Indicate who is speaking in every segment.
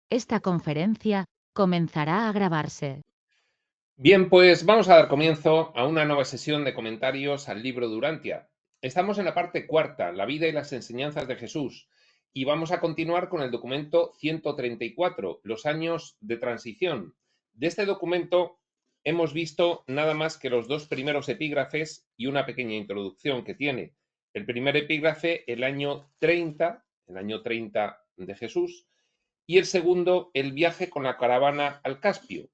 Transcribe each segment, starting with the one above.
Speaker 1: Esta conferencia comenzará a grabarse.
Speaker 2: Bien, pues vamos a dar comienzo a una nueva sesión de comentarios al libro de Urantia. Estamos en la parte cuarta, la vida y las enseñanzas de Jesús, y vamos a continuar con el documento 134, los años de transición. De este documento hemos visto nada más que los dos primeros epígrafes y una pequeña introducción que tiene. El primer epígrafe, el año 30 de Jesús, y el segundo, el viaje con la caravana al Caspio.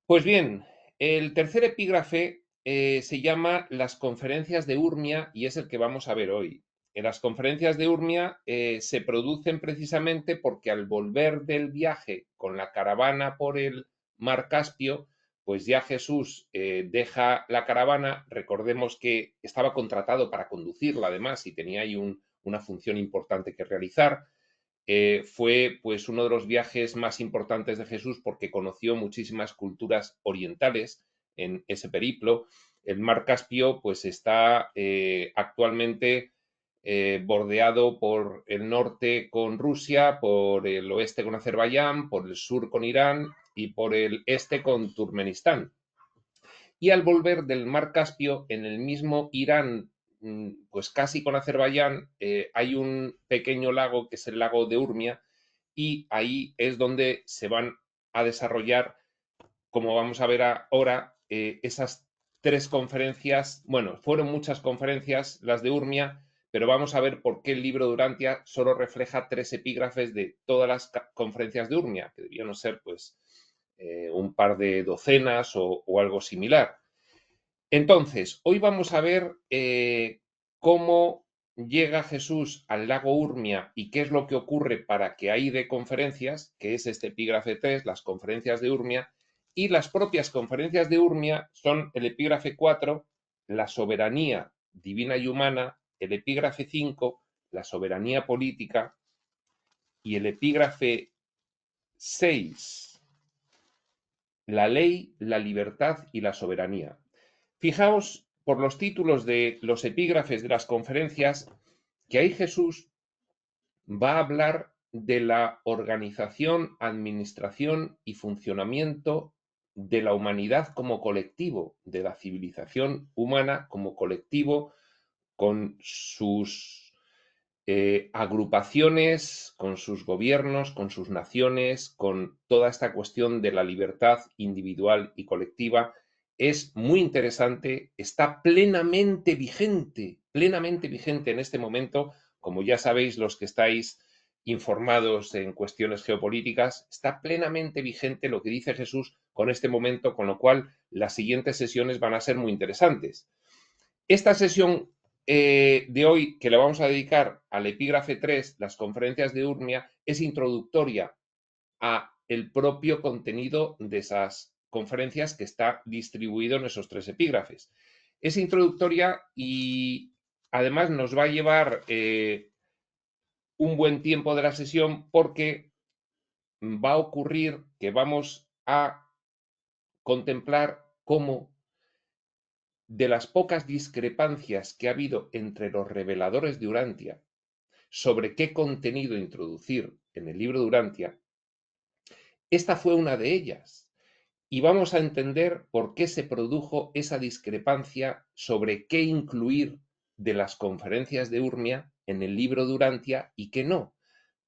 Speaker 2: Pues bien, el tercer epígrafe se llama Las conferencias de Urmia y es el que vamos a ver hoy. En las conferencias de Urmia se producen precisamente porque al volver del viaje con la caravana por el mar Caspio, pues ya Jesús deja la caravana. Recordemos que estaba contratado para conducirla además y tenía ahí una función importante que realizar. Fue pues uno de los viajes más importantes de Jesús porque conoció muchísimas culturas orientales en ese periplo. El mar Caspio pues está actualmente bordeado por el norte con Rusia, por el oeste con Azerbaiyán, por el sur con Irán y por el este con Turkmenistán. Y al volver del mar Caspio, en el mismo Irán, pues casi con Azerbaiyán, hay un pequeño lago que es el lago de Urmia, y ahí es donde se van a desarrollar, como vamos a ver ahora, esas tres conferencias. Bueno, fueron muchas conferencias las de Urmia, pero vamos a ver por qué el libro de Urantia solo refleja tres epígrafes de todas las conferencias de Urmia, que debían ser pues un par de docenas o algo similar. Entonces, hoy vamos a ver cómo llega Jesús al lago Urmia y qué es lo que ocurre para que ahí dé conferencias, que es este epígrafe 3, las conferencias de Urmia, y las propias conferencias de Urmia son el epígrafe 4, la soberanía divina y humana, el epígrafe 5, la soberanía política, y el epígrafe 6, la ley, la libertad y la soberanía. Fijaos por los títulos de los epígrafes de las conferencias que ahí Jesús va a hablar de la organización, administración y funcionamiento de la humanidad como colectivo, de la civilización humana como colectivo, con sus agrupaciones, con sus gobiernos, con sus naciones, con toda esta cuestión de la libertad individual y colectiva. Es muy interesante, está plenamente vigente en este momento. Como ya sabéis, los que estáis informados en cuestiones geopolíticas, está plenamente vigente lo que dice Jesús con este momento, con lo cual las siguientes sesiones van a ser muy interesantes. Esta sesión de hoy, que le vamos a dedicar al epígrafe 3, las conferencias de Urmia, es introductoria a el propio contenido de esas conferencias que está distribuido en esos tres epígrafes. Es introductoria y además nos va a llevar un buen tiempo de la sesión porque va a ocurrir que vamos a contemplar cómo de las pocas discrepancias que ha habido entre los reveladores de Urantia sobre qué contenido introducir en el libro de Urantia, esta fue una de ellas. Y vamos a entender por qué se produjo esa discrepancia sobre qué incluir de las conferencias de Urmia en el libro de Urantia y qué no.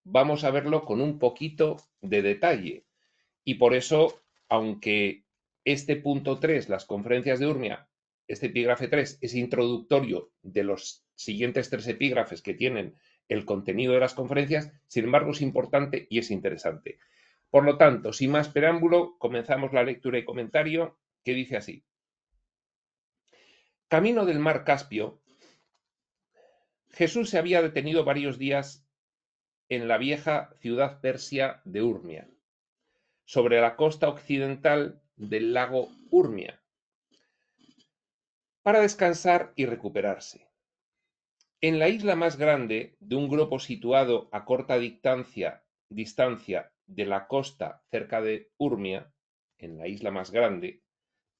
Speaker 2: Vamos a verlo con un poquito de detalle. Y por eso, aunque este punto 3, las conferencias de Urmia, este epígrafe 3, es introductorio de los siguientes tres epígrafes que tienen el contenido de las conferencias, sin embargo es importante y es interesante. Por lo tanto, sin más preámbulo, comenzamos la lectura y comentario, que dice así. Camino del mar Caspio, Jesús se había detenido varios días en la vieja ciudad persia de Urmia, sobre la costa occidental del lago Urmia, para descansar y recuperarse. En la isla más grande de un grupo situado a corta distancia de la costa cerca de Urmia, en la isla más grande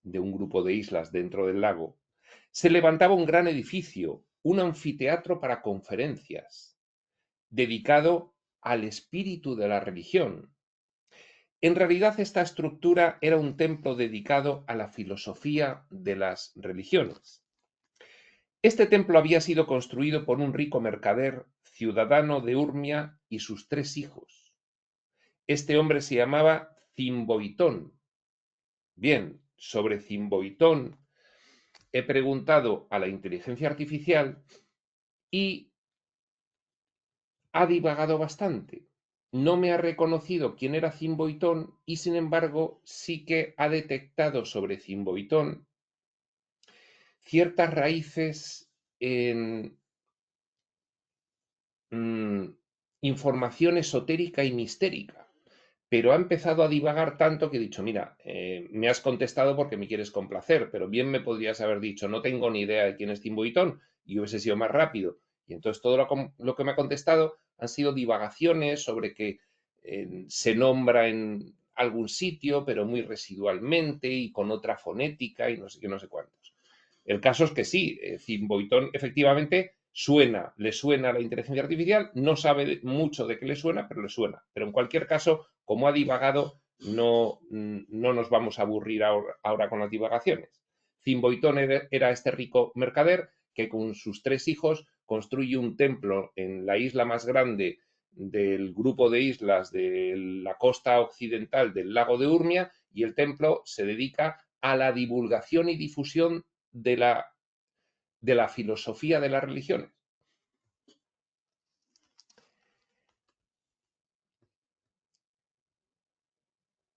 Speaker 2: de un grupo de islas dentro del lago, se levantaba un gran edificio, un anfiteatro para conferencias, dedicado al espíritu de la religión. En realidad, esta estructura era un templo dedicado a la filosofía de las religiones. Este templo había sido construido por un rico mercader, ciudadano de Urmia, y sus 3 hijos. Este hombre se llamaba Cimboitón. Bien, sobre Cimboitón he preguntado a la inteligencia artificial y ha divagado bastante. No me ha reconocido quién era Cimboitón y, sin embargo, sí que ha detectado sobre Cimboitón ciertas raíces en información esotérica y mistérica. Pero ha empezado a divagar tanto que he dicho, mira, me has contestado porque me quieres complacer, pero bien me podrías haber dicho, no tengo ni idea de quién es Cimboitón, y hubiese sido más rápido. Y entonces todo lo que me ha contestado han sido divagaciones sobre que se nombra en algún sitio, pero muy residualmente y con otra fonética y no sé qué, no sé cuántos. El caso es que sí, Cimboitón efectivamente suena, le suena a la inteligencia artificial, no sabe mucho de qué le suena, pero le suena. Pero en cualquier caso, como ha divagado, no nos vamos a aburrir ahora con las divagaciones. Cimboitón era este rico mercader que con sus 3 hijos construye un templo en la isla más grande del grupo de islas de la costa occidental del lago de Urmia, y el templo se dedica a la divulgación y difusión de la filosofía de las religiones.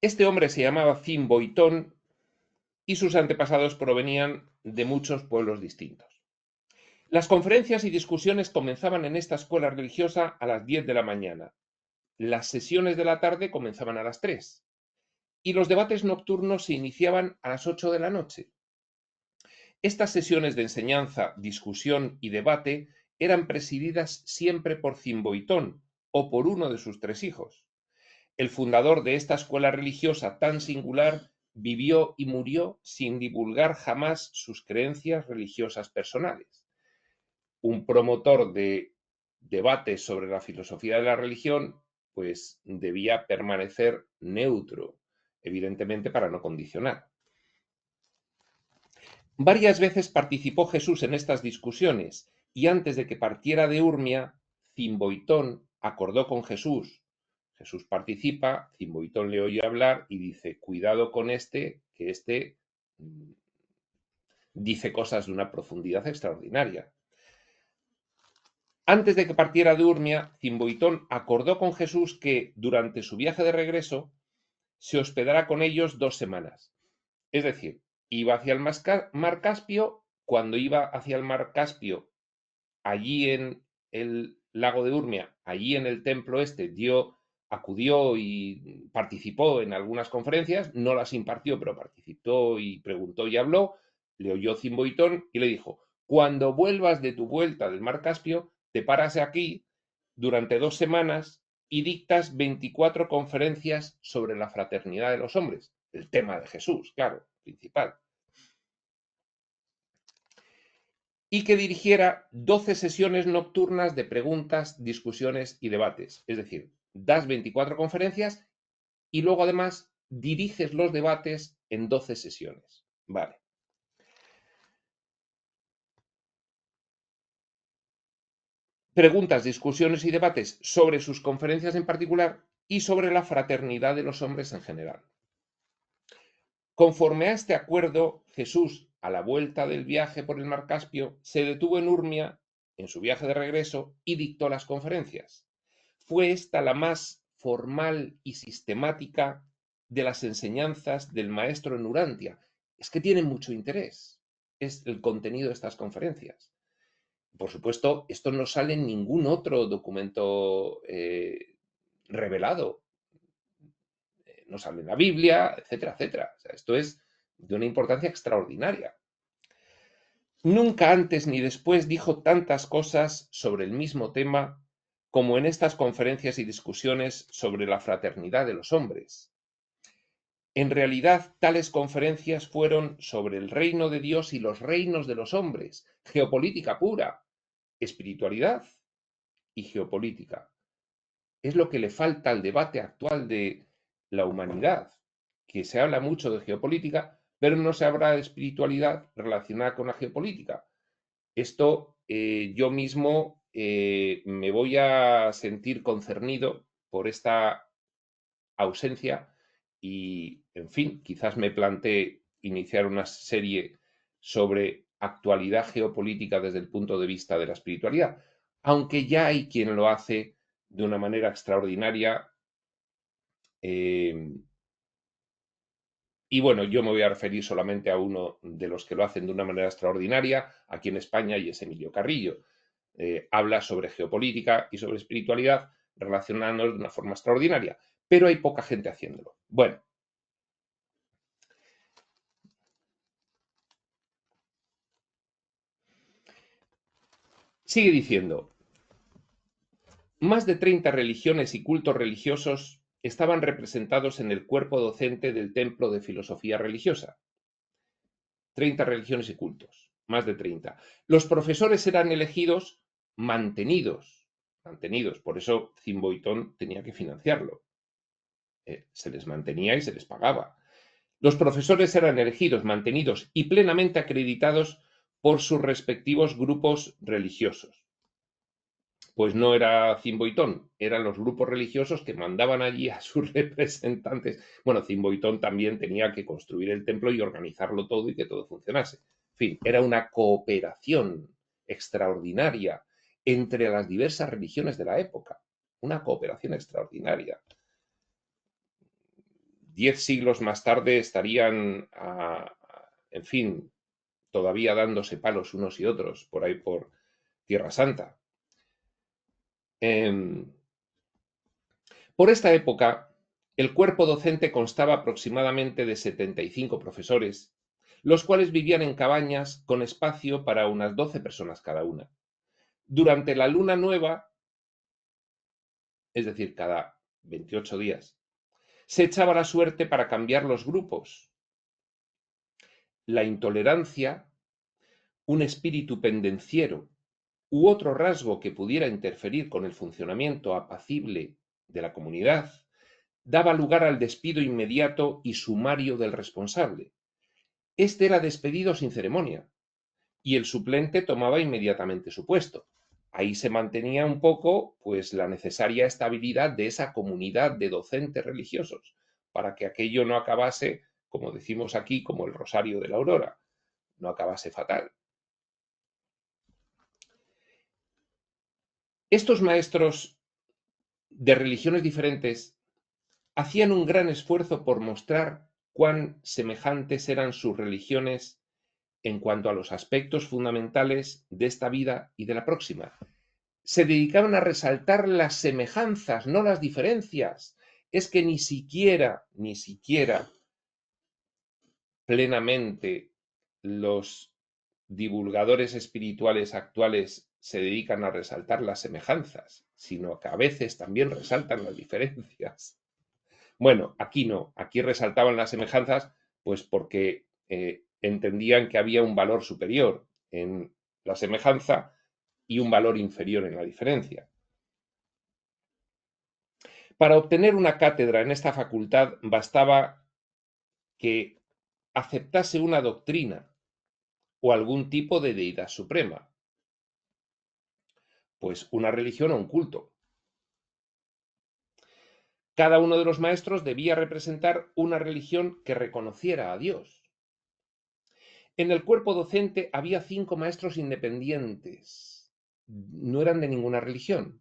Speaker 2: Este hombre se llamaba Cimboitón y sus antepasados provenían de muchos pueblos distintos. Las conferencias y discusiones comenzaban en esta escuela religiosa a las 10 de la mañana. Las sesiones de la tarde comenzaban a las 3 y los debates nocturnos se iniciaban a las 8 de la noche. Estas sesiones de enseñanza, discusión y debate eran presididas siempre por Cimboitón o por uno de sus 3 hijos. El fundador de esta escuela religiosa tan singular vivió y murió sin divulgar jamás sus creencias religiosas personales. Un promotor de debates sobre la filosofía de la religión, pues debía permanecer neutro, evidentemente para no condicionar. Varias veces participó Jesús en estas discusiones y antes de que partiera de Urmia, Cimboitón acordó con Jesús. Jesús participa, Cimboitón le oye hablar y dice, cuidado con este, que este dice cosas de una profundidad extraordinaria. Antes de que partiera de Urmia, Cimboitón acordó con Jesús que durante su viaje de regreso se hospedará con ellos 2 semanas. Es decir, iba hacia el mar Caspio. Cuando iba hacia el mar Caspio, allí en el lago de Urmia, allí en el templo acudió y participó en algunas conferencias, no las impartió, pero participó y preguntó y habló, le oyó Cimboitón y le dijo, cuando vuelvas de tu vuelta del mar Caspio, te paras aquí durante 2 semanas y dictas 24 conferencias sobre la fraternidad de los hombres, el tema de Jesús, claro, principal. Y que dirigiera 12 sesiones nocturnas de preguntas, discusiones y debates. Es decir, das 24 conferencias y luego además diriges los debates en 12 sesiones. Vale. Preguntas, discusiones y debates sobre sus conferencias en particular y sobre la fraternidad de los hombres en general. Conforme a este acuerdo, Jesús, a la vuelta del viaje por el mar Caspio, se detuvo en Urmia, en su viaje de regreso, y dictó las conferencias. Fue esta la más formal y sistemática de las enseñanzas del maestro en Urantia. Es que tiene mucho interés, es el contenido de estas conferencias. Por supuesto, esto no sale en ningún otro documento revelado. No sale en la Biblia, etcétera, etcétera. O sea, esto es de una importancia extraordinaria. Nunca antes ni después dijo tantas cosas sobre el mismo tema como en estas conferencias y discusiones sobre la fraternidad de los hombres. En realidad, tales conferencias fueron sobre el reino de Dios y los reinos de los hombres, geopolítica pura, espiritualidad y geopolítica. es lo que le falta al debate actual de la humanidad, que se habla mucho de geopolítica, pero no se habla de espiritualidad relacionada con la geopolítica. Esto yo mismo me voy a sentir concernido por esta ausencia y, en fin, quizás me plantee iniciar una serie sobre actualidad geopolítica desde el punto de vista de la espiritualidad, aunque ya hay quien lo hace de una manera extraordinaria. Y bueno, yo me voy a referir solamente a uno de los que lo hacen de una manera extraordinaria aquí en España y es Emilio Carrillo. Habla sobre geopolítica y sobre espiritualidad relacionándolos de una forma extraordinaria, pero hay poca gente haciéndolo. Bueno, sigue diciendo, más de 30 religiones y cultos religiosos estaban representados en el cuerpo docente del Templo de Filosofía Religiosa. 30 religiones y cultos, más de 30. Los profesores eran elegidos mantenidos, por eso Zimboitón tenía que financiarlo. Se les mantenía y se les pagaba. Los profesores eran elegidos, mantenidos y plenamente acreditados por sus respectivos grupos religiosos. Pues no era Zimboitón, eran los grupos religiosos que mandaban allí a sus representantes. Bueno, Zimboitón también tenía que construir el templo y organizarlo todo y que todo funcionase. En fin, era una cooperación extraordinaria entre las diversas religiones de la época. Una cooperación extraordinaria. 10 siglos más tarde estarían, en fin, todavía dándose palos unos y otros por ahí por Tierra Santa. Por esta época, el cuerpo docente constaba aproximadamente de 75 profesores, los cuales vivían en cabañas con espacio para unas 12 personas cada una. Durante la luna nueva, es decir, cada 28 días, se echaba la suerte para cambiar los grupos. La intolerancia, un espíritu pendenciero u otro rasgo que pudiera interferir con el funcionamiento apacible de la comunidad, daba lugar al despido inmediato y sumario del responsable. Este era despedido sin ceremonia y el suplente tomaba inmediatamente su puesto. Ahí se mantenía un poco, pues, la necesaria estabilidad de esa comunidad de docentes religiosos, para que aquello no acabase, como decimos aquí, como el rosario de la aurora, no acabase fatal. Estos maestros de religiones diferentes hacían un gran esfuerzo por mostrar cuán semejantes eran sus religiones en cuanto a los aspectos fundamentales de esta vida y de la próxima. Se dedicaban a resaltar las semejanzas, no las diferencias. Es que ni siquiera plenamente los divulgadores espirituales actuales se dedican a resaltar las semejanzas, sino que a veces también resaltan las diferencias. Bueno, aquí no, aquí resaltaban las semejanzas, pues porque entendían que había un valor superior en la semejanza y un valor inferior en la diferencia. Para obtener una cátedra en esta facultad bastaba que aceptase una doctrina o algún tipo de deidad suprema, pues una religión o un culto. Cada uno de los maestros debía representar una religión que reconociera a Dios. En el cuerpo docente había 5 maestros independientes. No eran de ninguna religión.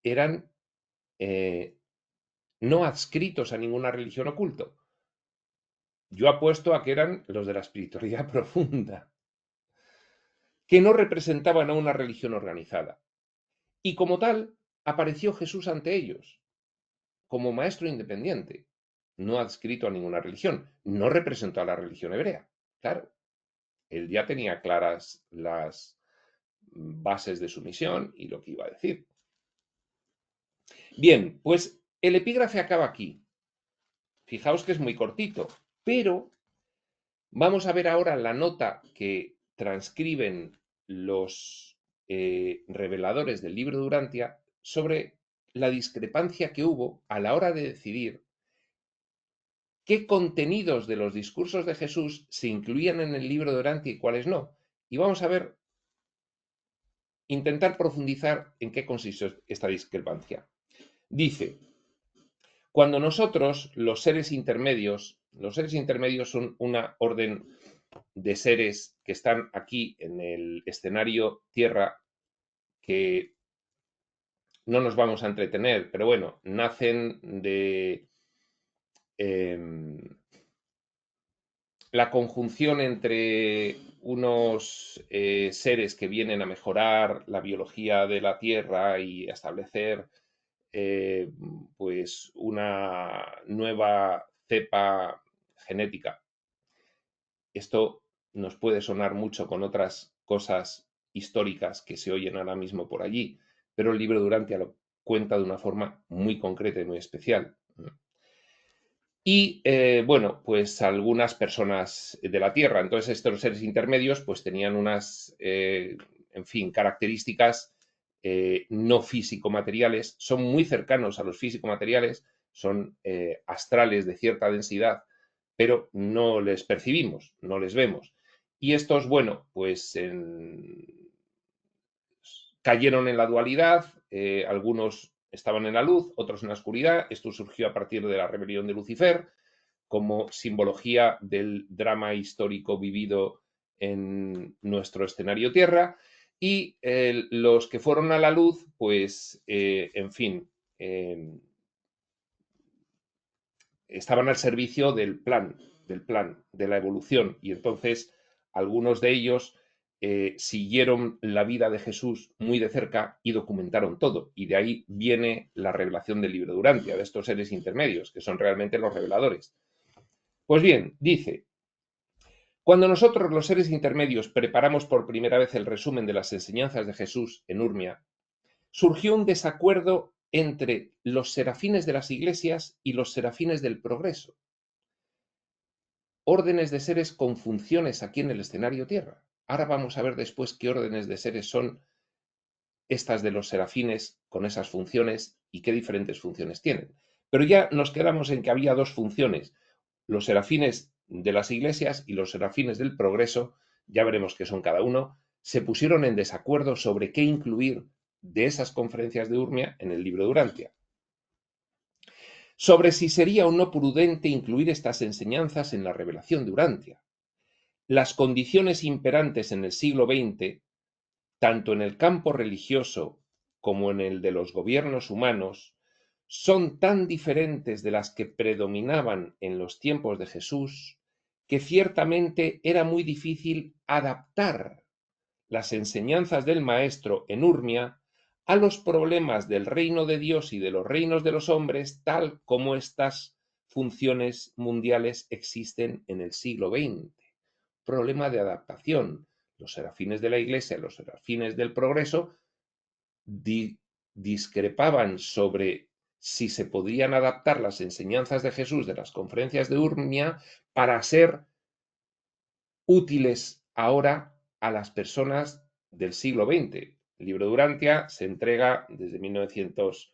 Speaker 2: Eran no adscritos a ninguna religión o culto. Yo apuesto a que eran los de la espiritualidad profunda, que no representaban a una religión organizada. Y como tal, apareció Jesús ante ellos, como maestro independiente, no adscrito a ninguna religión. No representó a la religión hebrea, claro. Él ya tenía claras las bases de su misión y lo que iba a decir. Bien, pues el epígrafe acaba aquí. Fijaos que es muy cortito, pero vamos a ver ahora la nota que transcriben los reveladores del libro de Urantia sobre la discrepancia que hubo a la hora de decidir qué contenidos de los discursos de Jesús se incluían en el libro de Orantia y cuáles no. Y vamos a ver, intentar profundizar en qué consiste esta discrepancia. Dice, cuando nosotros, los seres intermedios son una orden de seres que están aquí en el escenario Tierra, que no nos vamos a entretener, pero bueno, nacen de la conjunción entre unos seres que vienen a mejorar la biología de la Tierra y a establecer pues una nueva cepa genética. Esto nos puede sonar mucho con otras cosas históricas que se oyen ahora mismo por allí, pero el libro de Urantia lo cuenta de una forma muy concreta y muy especial. Y bueno, pues algunas personas de la Tierra. Entonces estos seres intermedios pues tenían unas, en fin, características no físico-materiales, son muy cercanos a los físico-materiales, son astrales de cierta densidad, pero no les percibimos, no les vemos. Y estos, bueno, pues cayeron en la dualidad, algunos estaban en la luz, otros en la oscuridad. Esto surgió a partir de la rebelión de Lucifer, como simbología del drama histórico vivido en nuestro escenario Tierra. Y los que fueron a la luz, pues, en fin, estaban al servicio del plan, de la evolución. Y entonces algunos de ellos siguieron la vida de Jesús muy de cerca y documentaron todo. Y de ahí viene la revelación del libro de Urantia, de estos seres intermedios, que son realmente los reveladores. Pues bien, dice, cuando nosotros los seres intermedios preparamos por primera vez el resumen de las enseñanzas de Jesús en Urmia, surgió un desacuerdo entre los serafines de las iglesias y los serafines del progreso, órdenes de seres con funciones aquí en el escenario Tierra. Ahora vamos a ver después qué órdenes de seres son estas de los serafines con esas funciones y qué diferentes funciones tienen. Pero ya nos quedamos en que había dos funciones, los serafines de las iglesias y los serafines del progreso, ya veremos qué son cada uno, se pusieron en desacuerdo sobre qué incluir de esas conferencias de Urmia en el libro de Urantia. Sobre si sería o no prudente incluir estas enseñanzas en la revelación de Urantia. Las condiciones imperantes en el siglo XX, tanto en el campo religioso como en el de los gobiernos humanos, son tan diferentes de las que predominaban en los tiempos de Jesús, que ciertamente era muy difícil adaptar las enseñanzas del Maestro en Urmia a los problemas del reino de Dios y de los reinos de los hombres, tal como estas funciones mundiales existen en el siglo XX. Problema de adaptación. Los serafines de la Iglesia, los serafines del progreso, discrepaban sobre si se podían adaptar las enseñanzas de Jesús de las conferencias de Urmia para ser útiles ahora a las personas del siglo XX. El libro de Urantia se entrega desde 1900,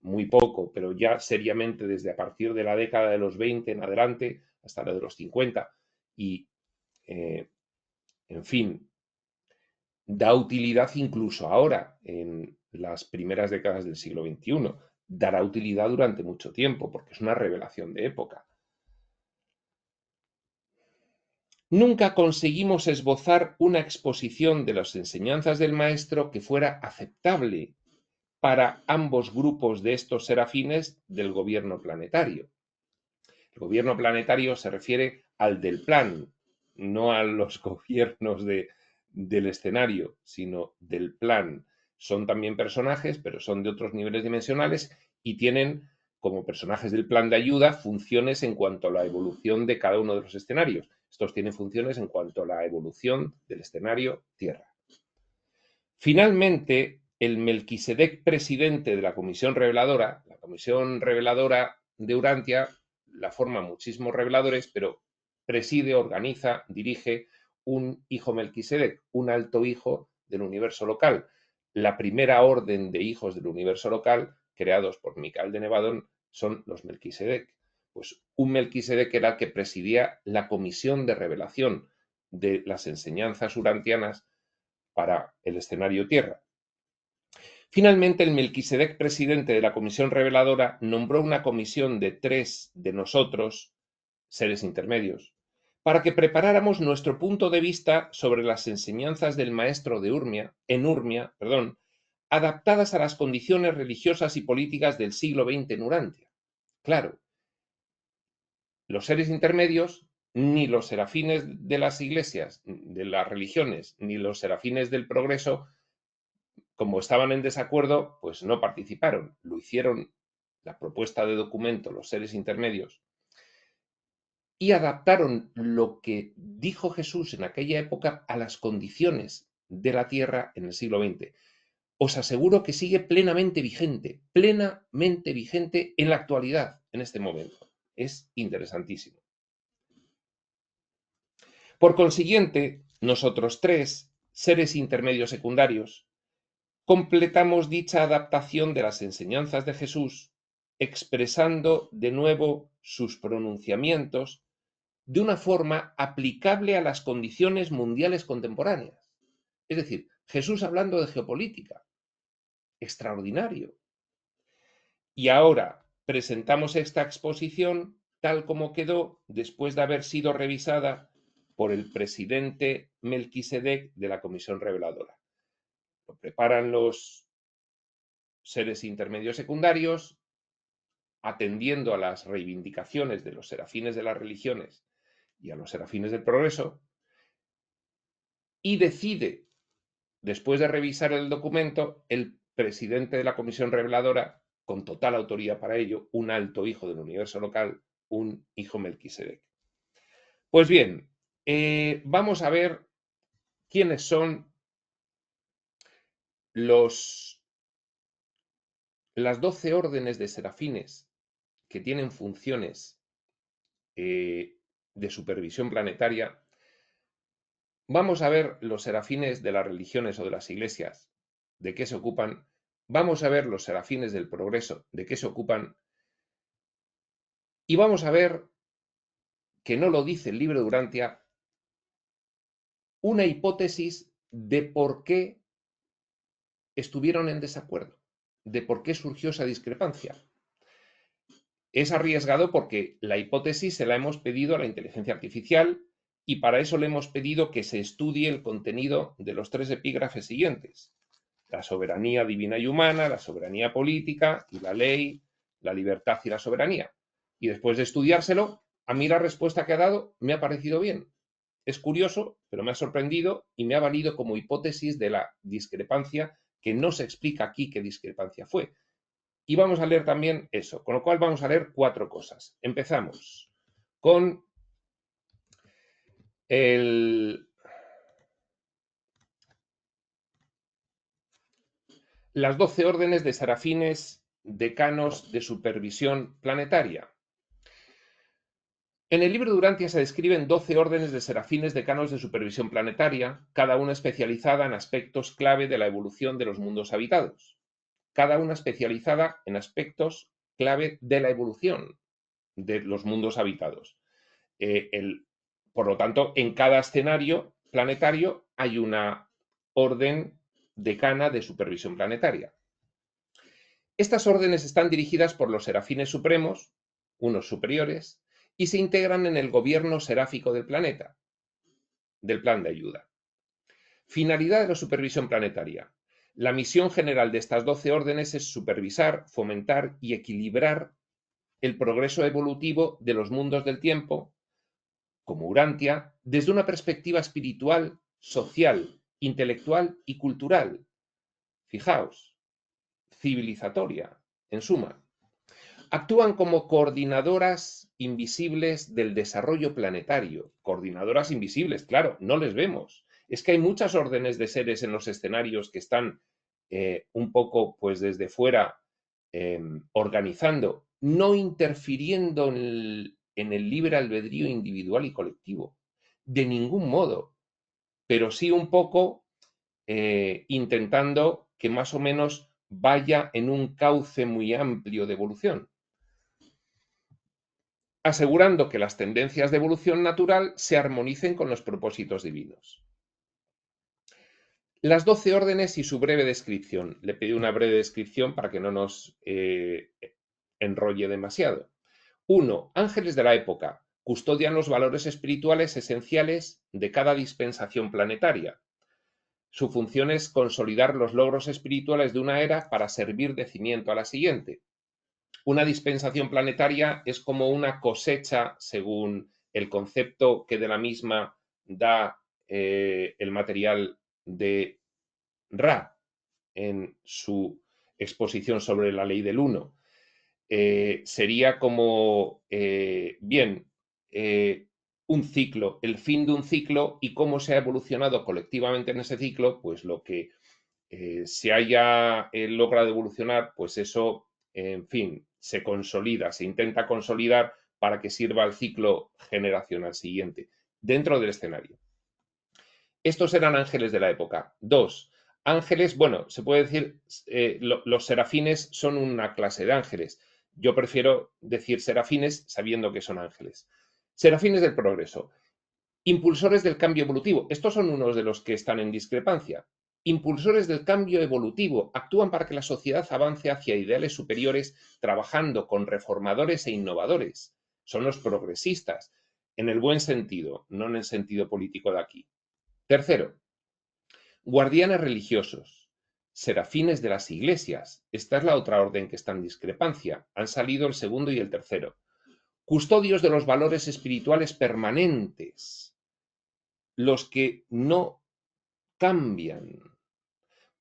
Speaker 2: muy poco, pero ya seriamente desde a partir de la década de los 20 en adelante hasta la de los 50. Y, en fin, da utilidad incluso ahora, en las primeras décadas del siglo XXI. Dará utilidad durante mucho tiempo, porque es una revelación de época. Nunca conseguimos esbozar una exposición de las enseñanzas del Maestro que fuera aceptable para ambos grupos de estos serafines del gobierno planetario. El gobierno planetario se refiere al del plan, no a los gobiernos del escenario, sino del plan. Son también personajes, pero son de otros niveles dimensionales y tienen, como personajes del plan de ayuda, funciones en cuanto a la evolución de cada uno de los escenarios. Estos tienen funciones en cuanto a la evolución del escenario Tierra. Finalmente, el Melquisedec presidente de la Comisión Reveladora de Urantia, la forman muchísimos reveladores, pero preside, organiza, dirige un hijo Melquisedec, un alto hijo del universo local. la primera orden de hijos del universo local, creados por Micael de Nevadón, son los Melquisedec. Pues un Melquisedec era el que presidía la comisión de revelación de las enseñanzas urantianas para el escenario Tierra. Finalmente, el Melquisedec presidente de la comisión reveladora nombró una comisión de 3 de nosotros, seres intermedios, para que preparáramos nuestro punto de vista sobre las enseñanzas del maestro de Urmia, adaptadas a las condiciones religiosas y políticas del siglo XX en Urantia. Claro, los seres intermedios, ni los serafines de las iglesias, de las religiones, ni los serafines del progreso, como estaban en desacuerdo, pues no participaron. Lo hicieron la propuesta de documento los seres intermedios y adaptaron lo que dijo Jesús en aquella época a las condiciones de la Tierra en el siglo XX. Os aseguro que sigue plenamente vigente en la actualidad, en este momento. Es interesantísimo. Por consiguiente, nosotros 3, seres intermedios secundarios, completamos dicha adaptación de las enseñanzas de Jesús, expresando de nuevo sus pronunciamientos de una forma aplicable a las condiciones mundiales contemporáneas. Es decir, Jesús hablando de geopolítica. Extraordinario. Y ahora presentamos esta exposición tal como quedó después de haber sido revisada por el presidente Melquisedec de la Comisión Reveladora. Lo preparan los seres intermedios secundarios, atendiendo a las reivindicaciones de los serafines de las religiones y a los serafines del progreso, y decide, después de revisar el documento, el presidente de la Comisión Reveladora, con total autoría para ello, un alto hijo del universo local, un hijo Melquisedec. Pues bien, vamos a ver quiénes son las 12 órdenes de serafines que tienen funciones de supervisión planetaria. Vamos a ver los serafines de las religiones o de las iglesias, de qué se ocupan. Vamos a ver los serafines del progreso, de qué se ocupan. Y vamos a ver, que no lo dice el libro de Urantia, una hipótesis de por qué estuvieron en desacuerdo, de por qué surgió esa discrepancia. Es arriesgado porque la hipótesis se la hemos pedido a la inteligencia artificial y para eso le hemos pedido que se estudie el contenido de los 3 epígrafes siguientes: la soberanía divina y humana, la soberanía política y la ley, la libertad y la soberanía. Y después de estudiárselo, a mí la respuesta que ha dado me ha parecido bien. Es curioso, pero me ha sorprendido y me ha valido como hipótesis de la discrepancia, que no se explica aquí qué discrepancia fue. Y vamos a leer también eso, con lo cual vamos a leer 4 cosas. Empezamos con las 12 órdenes de serafines decanos de supervisión planetaria. En el libro de Urantia se describen 12 órdenes de serafines decanos de supervisión planetaria, cada una especializada en aspectos clave de la evolución de los mundos habitados. Cada una especializada en aspectos clave de la evolución de los mundos habitados. Por lo tanto, en cada escenario planetario hay una orden decana de supervisión planetaria. Estas órdenes están dirigidas por los serafines supremos, unos superiores, y se integran en el gobierno seráfico del planeta, del plan de ayuda. Finalidad de la supervisión planetaria. La misión general de estas 12 órdenes es supervisar, fomentar y equilibrar el progreso evolutivo de los mundos del tiempo, como Urantia, desde una perspectiva espiritual, social, intelectual y cultural. Fijaos, civilizatoria, en suma. Actúan como coordinadoras invisibles del desarrollo planetario. Coordinadoras invisibles, claro, no les vemos. Es que hay muchas órdenes de seres en los escenarios que están un poco, pues desde fuera, organizando, no interfiriendo en el libre albedrío individual y colectivo, de ningún modo, pero sí un poco intentando que más o menos vaya en un cauce muy amplio de evolución, asegurando que las tendencias de evolución natural se armonicen con los propósitos divinos. Las 12 órdenes y su breve descripción. Le pedí una breve descripción para que no nos enrolle demasiado. 1. Ángeles de la época. Custodian los valores espirituales esenciales de cada dispensación planetaria. Su función es consolidar los logros espirituales de una era para servir de cimiento a la siguiente. Una dispensación planetaria es como una cosecha, según el concepto que de la misma da el material de Ra en su exposición sobre la ley del uno. Sería como, un ciclo, el fin de un ciclo y cómo se ha evolucionado colectivamente en ese ciclo, pues lo que se haya logrado evolucionar, pues eso, en fin, se consolida, se intenta consolidar para que sirva al ciclo generacional siguiente, dentro del escenario. Estos eran ángeles de la época. 2. Ángeles, bueno, se puede decir, los serafines son una clase de ángeles. Yo prefiero decir serafines sabiendo que son ángeles. Serafines del progreso. Impulsores del cambio evolutivo. Estos son unos de los que están en discrepancia. Impulsores del cambio evolutivo. Actúan para que la sociedad avance hacia ideales superiores trabajando con reformadores e innovadores. Son los progresistas, en el buen sentido, no en el sentido político de aquí. Tercero, guardianes religiosos. Serafines de las iglesias. Esta es la otra orden que está en discrepancia. Han salido el segundo y el tercero. Custodios de los valores espirituales permanentes. Los que no cambian.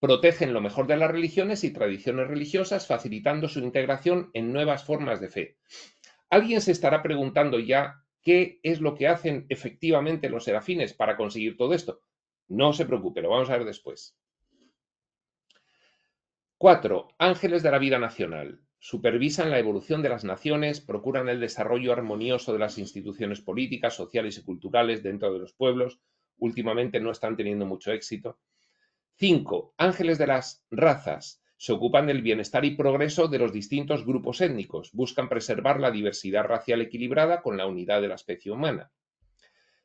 Speaker 2: Protegen lo mejor de las religiones y tradiciones religiosas, facilitando su integración en nuevas formas de fe. Alguien se estará preguntando ya qué es lo que hacen efectivamente los serafines para conseguir todo esto. No se preocupe, lo vamos a ver después. 4. Ángeles de la vida nacional. Supervisan la evolución de las naciones, procuran el desarrollo armonioso de las instituciones políticas, sociales y culturales dentro de los pueblos. Últimamente no están teniendo mucho éxito. 5. Ángeles de las razas. Se ocupan del bienestar y progreso de los distintos grupos étnicos. Buscan preservar la diversidad racial equilibrada con la unidad de la especie humana.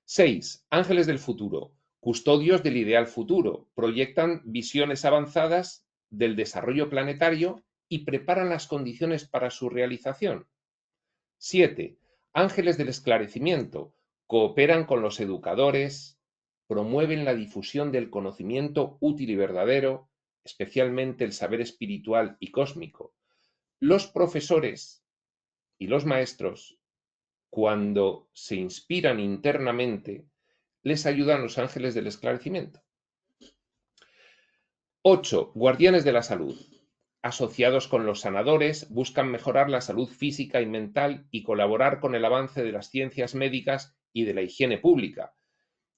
Speaker 2: 6. Ángeles del futuro. Custodios del ideal futuro. Proyectan visiones avanzadas del desarrollo planetario y preparan las condiciones para su realización. 7. Ángeles del esclarecimiento. Cooperan con los educadores, promueven la difusión del conocimiento útil y verdadero, especialmente el saber espiritual y cósmico. Los profesores y los maestros, cuando se inspiran internamente, les ayudan los ángeles del esclarecimiento. 8. Guardianes de la salud. Asociados con los sanadores, buscan mejorar la salud física y mental y colaborar con el avance de las ciencias médicas y de la higiene pública.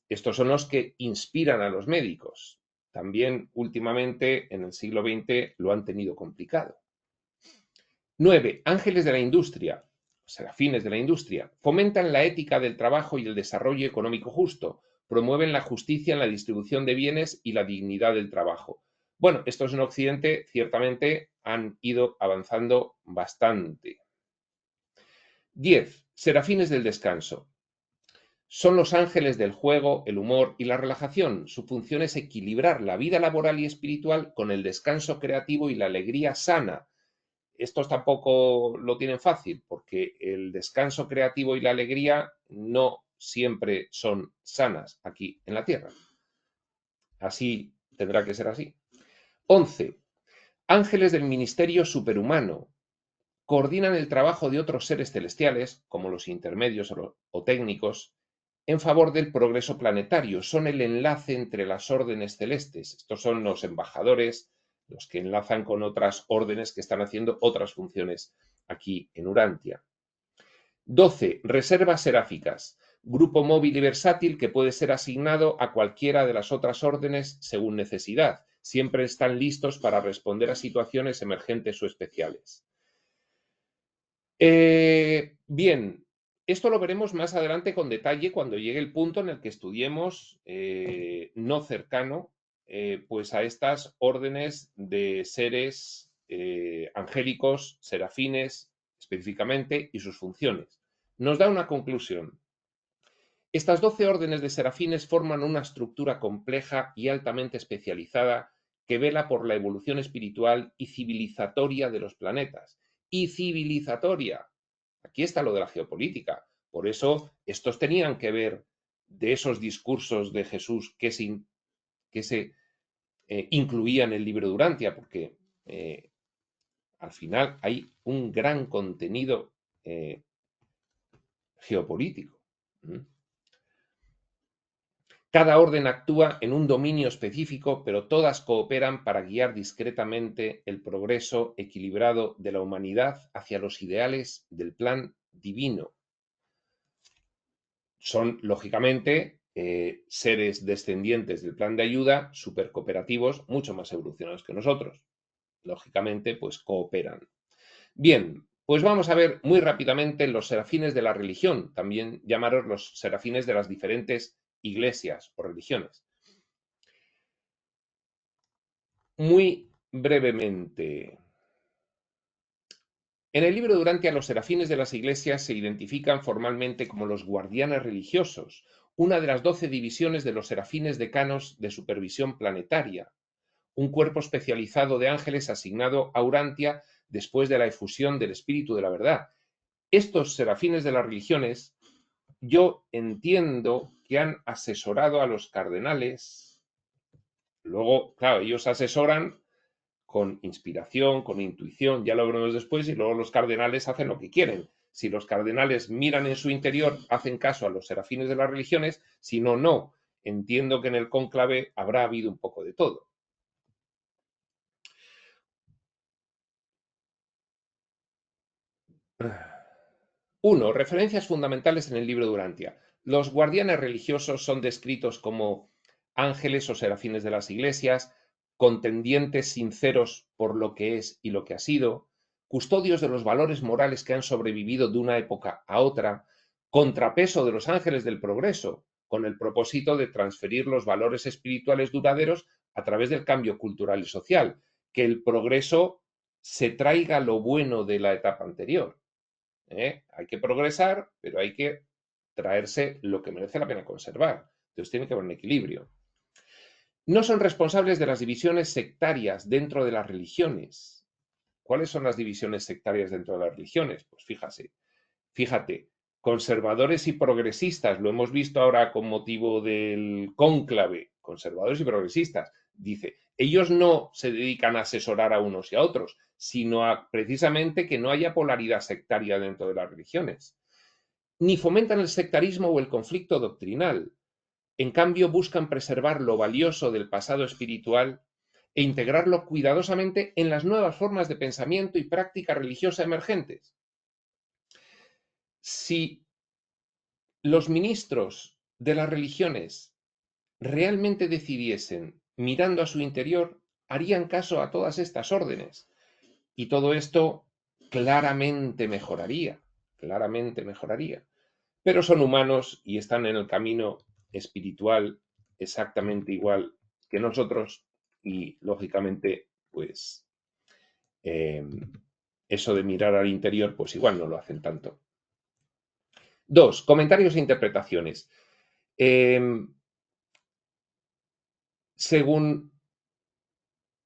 Speaker 2: Estos son los que inspiran a los médicos. También últimamente, en el siglo XX, lo han tenido complicado. 9. Ángeles de la industria, serafines de la industria. Fomentan la ética del trabajo y el desarrollo económico justo. Promueven la justicia en la distribución de bienes y la dignidad del trabajo. Bueno, estos en Occidente ciertamente han ido avanzando bastante. 10. Serafines del descanso. Son los ángeles del juego, el humor y la relajación. Su función es equilibrar la vida laboral y espiritual con el descanso creativo y la alegría sana. Estos tampoco lo tienen fácil porque el descanso creativo y la alegría no siempre son sanas aquí en la Tierra. Así tendrá que ser así. 11. Ángeles del ministerio superhumano. Coordinan el trabajo de otros seres celestiales, como los intermedios o técnicos, en favor del progreso planetario. Son el enlace entre las órdenes celestes. Estos son los embajadores, los que enlazan con otras órdenes que están haciendo otras funciones aquí en Urantia. 12. Reservas seráficas. Grupo móvil y versátil que puede ser asignado a cualquiera de las otras órdenes según necesidad. Siempre están listos para responder a situaciones emergentes o especiales. Bien, esto lo veremos más adelante con detalle cuando llegue el punto en el que estudiemos no cercano pues a estas órdenes de seres angélicos, serafines específicamente, y sus funciones. Nos da una conclusión. Estas 12 órdenes de serafines forman una estructura compleja y altamente especializada que vela por la evolución espiritual y civilizatoria de los planetas. Y civilizatoria. Aquí está lo de la geopolítica. Por eso estos tenían que ver de esos discursos de Jesús que se incluía en el libro Durantia, porque al final hay un gran contenido geopolítico. Cada orden actúa en un dominio específico, pero todas cooperan para guiar discretamente el progreso equilibrado de la humanidad hacia los ideales del plan divino. Son, lógicamente, seres descendientes del plan de ayuda, supercooperativos, mucho más evolucionados que nosotros. Lógicamente, pues cooperan. Bien, pues vamos a ver muy rápidamente los serafines de la religión, también llamados los serafines de las diferentes iglesias o religiones. Muy brevemente. En el libro Durantia, los serafines de las iglesias se identifican formalmente como los guardianes religiosos, una de las 12 divisiones de los serafines decanos de supervisión planetaria, un cuerpo especializado de ángeles asignado a Urantia después de la efusión del Espíritu de la Verdad. Estos serafines de las religiones, yo entiendo que han asesorado a los cardenales. Luego, claro, ellos asesoran con inspiración, con intuición, ya lo veremos después, y luego los cardenales hacen lo que quieren. Si los cardenales miran en su interior, hacen caso a los serafines de las religiones, si no, no. Entiendo que en el cónclave habrá habido un poco de todo. 1. Referencias fundamentales en el libro Durantia. Los guardianes religiosos son descritos como ángeles o serafines de las iglesias, contendientes sinceros por lo que es y lo que ha sido, custodios de los valores morales que han sobrevivido de una época a otra, contrapeso de los ángeles del progreso, con el propósito de transferir los valores espirituales duraderos a través del cambio cultural y social, que el progreso se traiga lo bueno de la etapa anterior. Hay que progresar, pero hay que traerse lo que merece la pena conservar. Entonces tiene que haber un equilibrio. No son responsables de las divisiones sectarias dentro de las religiones. ¿Cuáles son las divisiones sectarias dentro de las religiones? Pues fíjate, conservadores y progresistas, lo hemos visto ahora con motivo del cónclave, conservadores y progresistas. Dice, ellos no se dedican a asesorar a unos y a otros, sino a precisamente que no haya polaridad sectaria dentro de las religiones. Ni fomentan el sectarismo o el conflicto doctrinal. En cambio, buscan preservar lo valioso del pasado espiritual e integrarlo cuidadosamente en las nuevas formas de pensamiento y práctica religiosa emergentes. Si los ministros de las religiones realmente decidiesen, mirando a su interior, harían caso a todas estas órdenes. Y todo esto claramente mejoraría, claramente mejoraría. Pero son humanos y están en el camino espiritual exactamente igual que nosotros y, lógicamente, pues eso de mirar al interior, pues igual no lo hacen tanto. 2. Comentarios e interpretaciones. Según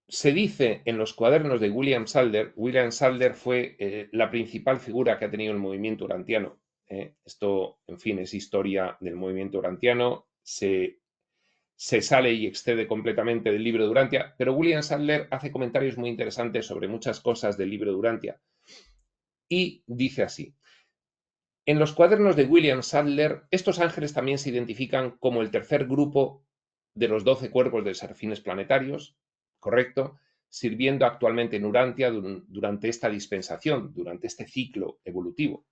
Speaker 2: se dice en los cuadernos de William Sadler fue la principal figura que ha tenido el movimiento urantiano. Esto, en fin, es historia del movimiento urantiano. Se sale y excede completamente del libro de Urantia, pero William Sadler hace comentarios muy interesantes sobre muchas cosas del libro de Urantia. Y dice así. En los cuadernos de William Sadler, estos ángeles también se identifican como el tercer grupo de los 12 cuerpos de serafines planetarios, correcto, sirviendo actualmente en Urantia durante esta dispensación, durante este ciclo evolutivo.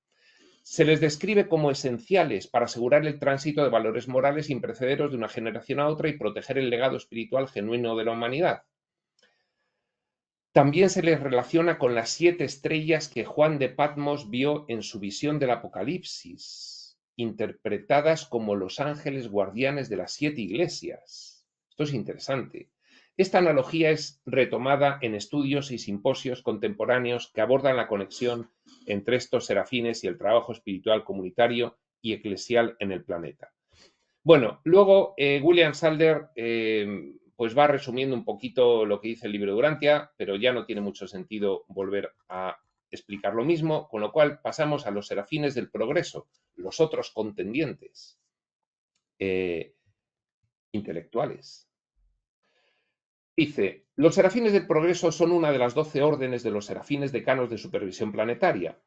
Speaker 2: Se les describe como esenciales para asegurar el tránsito de valores morales imprecederos de una generación a otra y proteger el legado espiritual genuino de la humanidad. También se les relaciona con las 7 estrellas que Juan de Patmos vio en su visión del Apocalipsis, interpretadas como los ángeles guardianes de las 7 iglesias. Esto es interesante. Esta analogía es retomada en estudios y simposios contemporáneos que abordan la conexión entre estos serafines y el trabajo espiritual comunitario y eclesial en el planeta. Bueno, luego William Salder pues va resumiendo un poquito lo que dice el libro de Durantia, pero ya no tiene mucho sentido volver a explicar lo mismo, con lo cual pasamos a los serafines del progreso, los otros contendientes intelectuales. Dice, los serafines del progreso son una de las 12 órdenes de los serafines decanos de supervisión planetaria.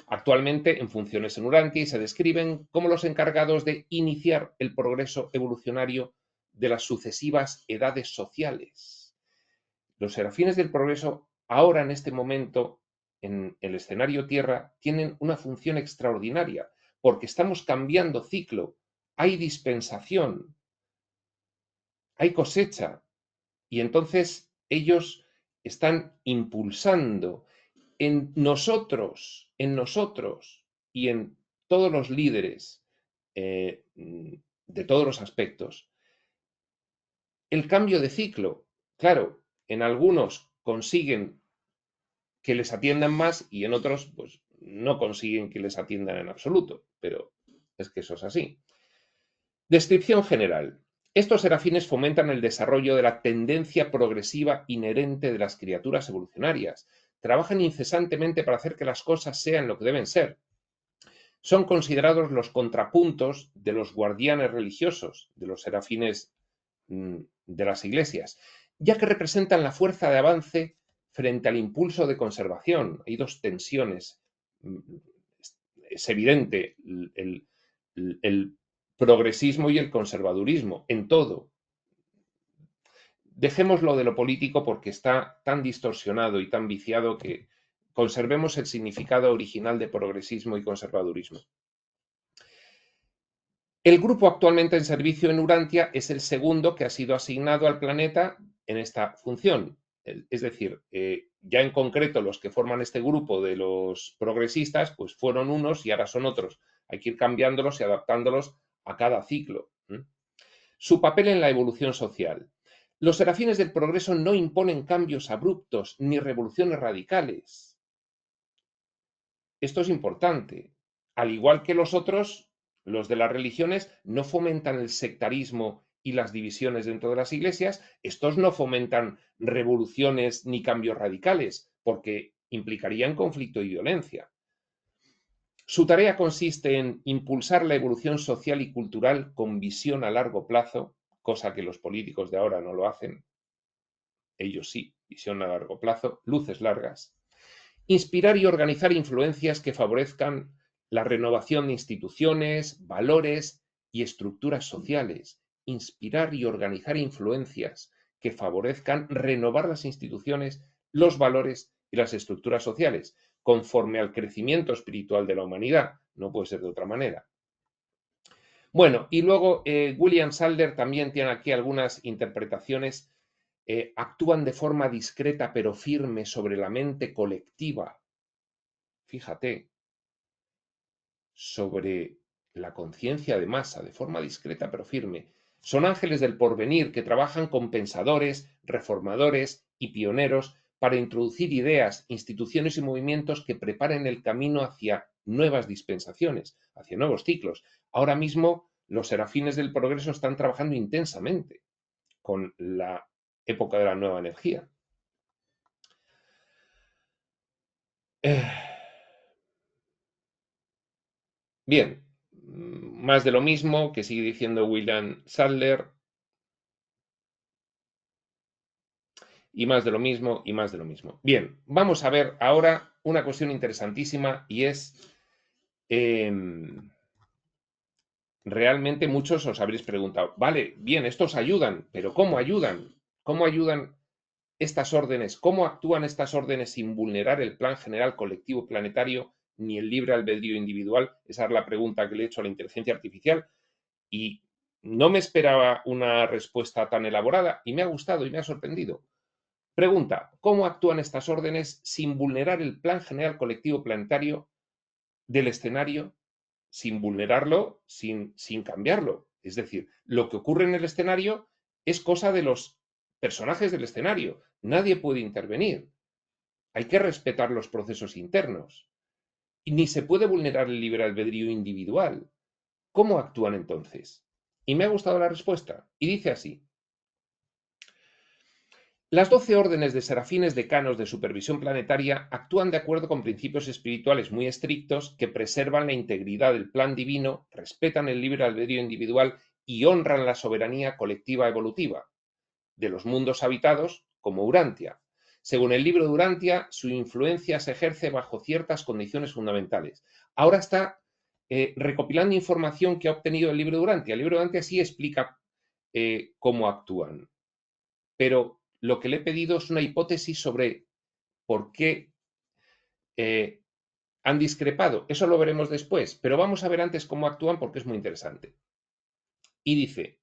Speaker 2: Actualmente en funciones en Urantia y se describen como los encargados de iniciar el progreso evolucionario de las sucesivas edades sociales. Los serafines del progreso ahora en este momento en el escenario Tierra tienen una función extraordinaria porque estamos cambiando ciclo, hay dispensación, hay cosecha. Y entonces ellos están impulsando en nosotros y en todos los líderes de todos los aspectos, el cambio de ciclo. Claro, en algunos consiguen que les atiendan más y en otros pues no consiguen que les atiendan en absoluto, pero es que eso es así. Descripción general. Estos serafines fomentan el desarrollo de la tendencia progresiva inherente de las criaturas evolucionarias. Trabajan incesantemente para hacer que las cosas sean lo que deben ser. Son considerados los contrapuntos de los guardianes religiosos, de los serafines de las iglesias, ya que representan la fuerza de avance frente al impulso de conservación. Hay dos tensiones. Es evidente el progresismo y el conservadurismo en todo. Dejémoslo de lo político porque está tan distorsionado y tan viciado que conservemos el significado original de progresismo y conservadurismo. El grupo actualmente en servicio en Urantia es el segundo que ha sido asignado al planeta en esta función. Es decir, ya en concreto los que forman este grupo de los progresistas, pues fueron unos y ahora son otros. Hay que ir cambiándolos y adaptándolos a cada ciclo. Su papel en la evolución social. Los serafines del progreso no imponen cambios abruptos ni revoluciones radicales. Esto es importante. Al igual que los otros, los de las religiones no fomentan el sectarismo y las divisiones dentro de las iglesias. Estos no fomentan revoluciones ni cambios radicales, porque implicarían conflicto y violencia. Su tarea consiste en impulsar la evolución social y cultural con visión a largo plazo, cosa que los políticos de ahora no lo hacen. Ellos sí, visión a largo plazo, luces largas. Inspirar y organizar influencias que favorezcan la renovación de instituciones, valores y estructuras sociales. Inspirar y organizar influencias que favorezcan renovar las instituciones, los valores y las estructuras sociales, conforme al crecimiento espiritual de la humanidad. No puede ser de otra manera. Bueno, y luego William Salder también tiene aquí algunas interpretaciones. Actúan de forma discreta pero firme sobre la mente colectiva. Fíjate, sobre la conciencia de masa, de forma discreta pero firme. Son ángeles del porvenir que trabajan con pensadores, reformadores y pioneros para introducir ideas, instituciones y movimientos que preparen el camino hacia nuevas dispensaciones, hacia nuevos ciclos. Ahora mismo los serafines del progreso están trabajando intensamente con la época de la nueva energía. Bien, más de lo mismo que sigue diciendo William Sadler, y más de lo mismo, y más de lo mismo. Bien, vamos a ver ahora una cuestión interesantísima y es, realmente muchos os habréis preguntado, vale, bien, estos ayudan, pero ¿cómo ayudan? ¿Cómo ayudan estas órdenes? ¿Cómo actúan estas órdenes sin vulnerar el plan general colectivo planetario ni el libre albedrío individual? Esa es la pregunta que le he hecho a la inteligencia artificial y no me esperaba una respuesta tan elaborada y me ha gustado y me ha sorprendido. Pregunta, ¿cómo actúan estas órdenes sin vulnerar el plan general colectivo planetario del escenario, sin vulnerarlo, sin cambiarlo? Es decir, lo que ocurre en el escenario es cosa de los personajes del escenario. Nadie puede intervenir. Hay que respetar los procesos internos. Y ni se puede vulnerar el libre albedrío individual. ¿Cómo actúan entonces? Y me ha gustado la respuesta. Y dice así. Las 12 órdenes de serafines decanos de supervisión planetaria actúan de acuerdo con principios espirituales muy estrictos que preservan la integridad del plan divino, respetan el libre albedrío individual y honran la soberanía colectiva evolutiva de los mundos habitados como Urantia. Según el libro de Urantia, su influencia se ejerce bajo ciertas condiciones fundamentales. Ahora está recopilando información que ha obtenido el libro de Urantia. El libro de Urantia sí explica cómo actúan, pero lo que le he pedido es una hipótesis sobre por qué han discrepado. Eso lo veremos después, pero vamos a ver antes cómo actúan porque es muy interesante. Y dice,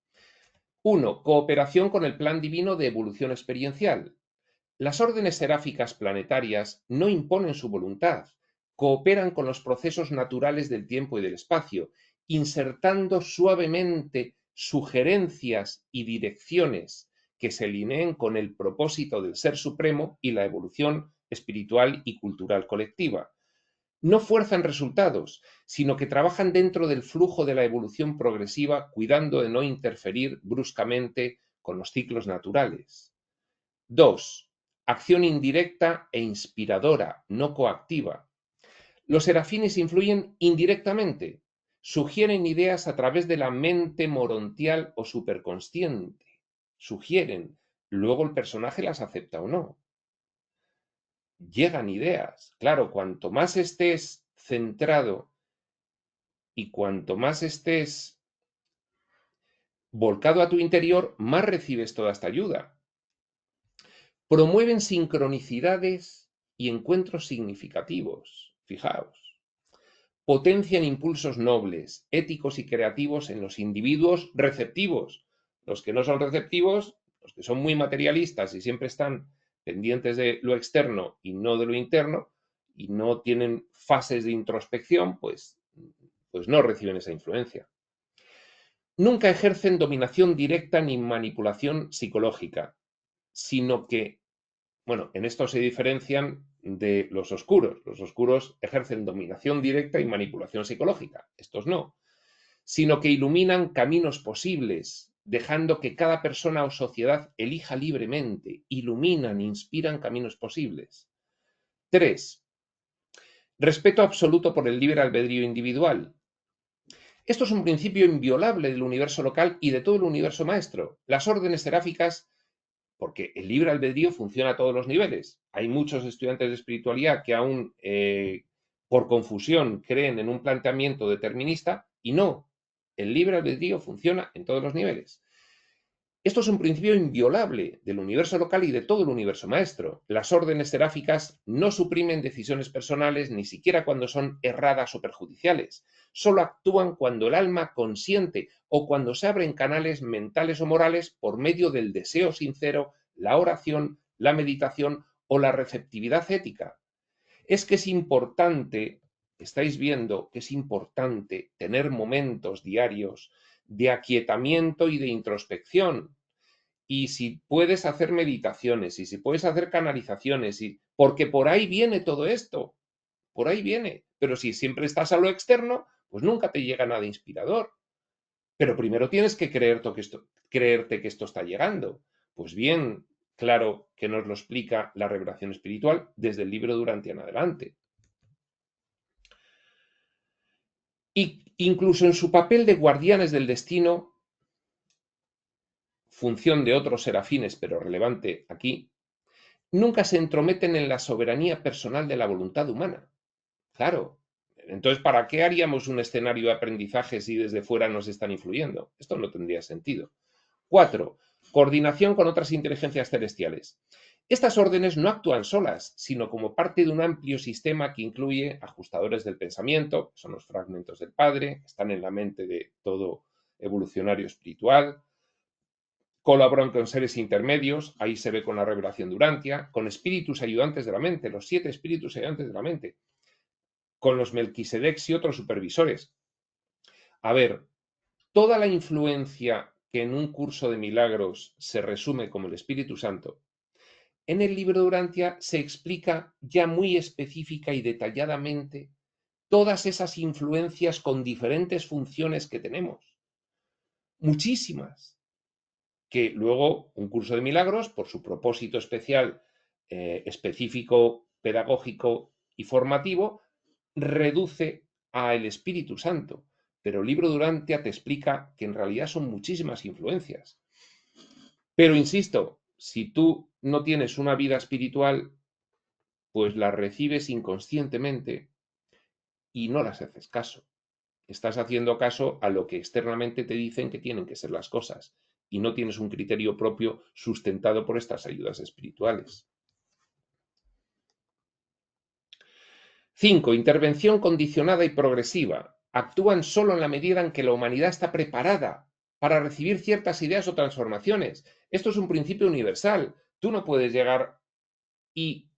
Speaker 2: 1. Cooperación con el plan divino de evolución experiencial. Las órdenes seráficas planetarias no imponen su voluntad, cooperan con los procesos naturales del tiempo y del espacio, insertando suavemente sugerencias y direcciones que se alineen con el propósito del Ser Supremo y la evolución espiritual y cultural colectiva. No fuerzan resultados, sino que trabajan dentro del flujo de la evolución progresiva, cuidando de no interferir bruscamente con los ciclos naturales. 2. Acción indirecta e inspiradora, no coactiva. Los serafines influyen indirectamente, sugieren ideas a través de la mente morontial o superconsciente. Sugieren, luego el personaje las acepta o no. Llegan ideas. Claro, cuanto más estés centrado y cuanto más estés volcado a tu interior, más recibes toda esta ayuda. Promueven sincronicidades y encuentros significativos. Fijaos. Potencian impulsos nobles, éticos y creativos en los individuos receptivos. Los que no son receptivos, los que son muy materialistas y siempre están pendientes de lo externo y no de lo interno, y no tienen fases de introspección, pues no reciben esa influencia. Nunca ejercen dominación directa ni manipulación psicológica, sino que, bueno, en esto se diferencian de los oscuros. Los oscuros ejercen dominación directa y manipulación psicológica. Estos no, sino que iluminan caminos posibles, dejando que cada persona o sociedad elija libremente. Iluminan, inspiran caminos posibles. 3. Respeto absoluto por el libre albedrío individual. Esto es un principio inviolable del universo local y de todo el universo maestro. Las órdenes seráficas, porque el libre albedrío funciona a todos los niveles. Hay muchos estudiantes de espiritualidad que aún por confusión creen en un planteamiento determinista y no. El libre albedrío funciona en todos los niveles. Esto es un principio inviolable del universo local y de todo el universo maestro. Las órdenes seráficas no suprimen decisiones personales ni siquiera cuando son erradas o perjudiciales. Solo actúan cuando el alma consiente o cuando se abren canales mentales o morales por medio del deseo sincero, la oración, la meditación o la receptividad ética. Es que es importante, estáis viendo que es importante tener momentos diarios de aquietamiento y de introspección. Y si puedes hacer meditaciones, y si puedes hacer canalizaciones, porque por ahí viene todo esto, por ahí viene. Pero si siempre estás a lo externo, pues nunca te llega nada inspirador. Pero primero tienes que creerte que esto está llegando. Pues bien, claro que nos lo explica la revelación espiritual desde el libro de Urantia en adelante. Y incluso en su papel de guardianes del destino, función de otros serafines, pero relevante aquí, nunca se entrometen en la soberanía personal de la voluntad humana. Claro. Entonces, ¿para qué haríamos un escenario de aprendizaje si desde fuera nos están influyendo? Esto no tendría sentido. 4. Coordinación con otras inteligencias celestiales. Estas órdenes no actúan solas, sino como parte de un amplio sistema que incluye ajustadores del pensamiento, que son los fragmentos del Padre, están en la mente de todo evolucionario espiritual. Colaboran con seres intermedios, ahí se ve con la revelación de Urantia, con espíritus ayudantes de la mente, los 7 espíritus ayudantes de la mente, con los Melquisedecs y otros supervisores. A ver, toda la influencia que en un curso de milagros se resume como el Espíritu Santo, en el libro de Urantia se explica ya muy específica y detalladamente todas esas influencias con diferentes funciones que tenemos. Muchísimas. Que luego un curso de milagros, por su propósito especial, específico, pedagógico y formativo, reduce al Espíritu Santo. Pero el libro de Urantia te explica que en realidad son muchísimas influencias. Pero insisto, si tú no tienes una vida espiritual, pues las recibes inconscientemente y no las haces caso. Estás haciendo caso a lo que externamente te dicen que tienen que ser las cosas y no tienes un criterio propio sustentado por estas ayudas espirituales. 5. Intervención condicionada y progresiva. Actúan solo en la medida en que la humanidad está preparada para recibir ciertas ideas o transformaciones. Esto es un principio universal. Tú no puedes llegar y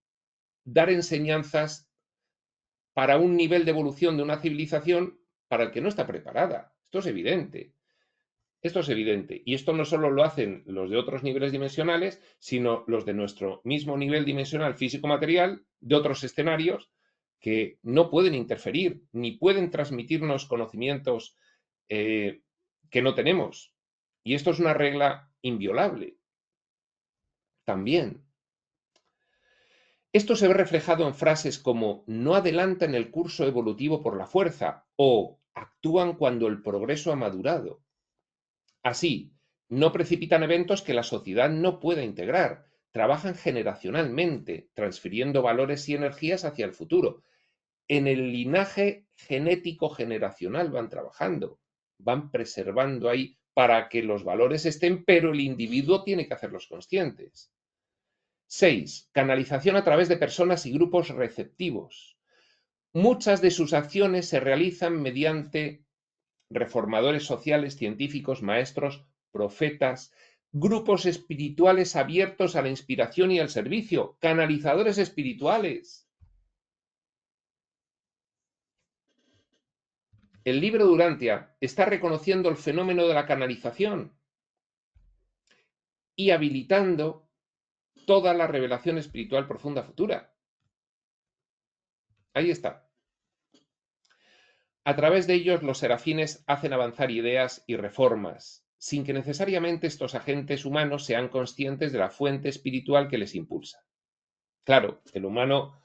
Speaker 2: dar enseñanzas para un nivel de evolución de una civilización para el que no está preparada. Esto es evidente. Esto es evidente. Y esto no solo lo hacen los de otros niveles dimensionales, sino los de nuestro mismo nivel dimensional físico-material, de otros escenarios, que no pueden interferir ni pueden transmitirnos conocimientos que no tenemos. Y esto es una regla inviolable. También. Esto se ve reflejado en frases como no adelantan el curso evolutivo por la fuerza o actúan cuando el progreso ha madurado. Así, no precipitan eventos que la sociedad no pueda integrar, trabajan generacionalmente, transfiriendo valores y energías hacia el futuro. En el linaje genético generacional van trabajando, van preservando ahí para que los valores estén, pero el individuo tiene que hacerlos conscientes. 6. Canalización a través de personas y grupos receptivos. Muchas de sus acciones se realizan mediante reformadores sociales, científicos, maestros, profetas, grupos espirituales abiertos a la inspiración y al servicio, canalizadores espirituales. El libro de Urantia está reconociendo el fenómeno de la canalización y habilitando toda la revelación espiritual profunda futura. Ahí está. A través de ellos los serafines hacen avanzar ideas y reformas, sin que necesariamente estos agentes humanos sean conscientes de la fuente espiritual que les impulsa. Claro, el humano,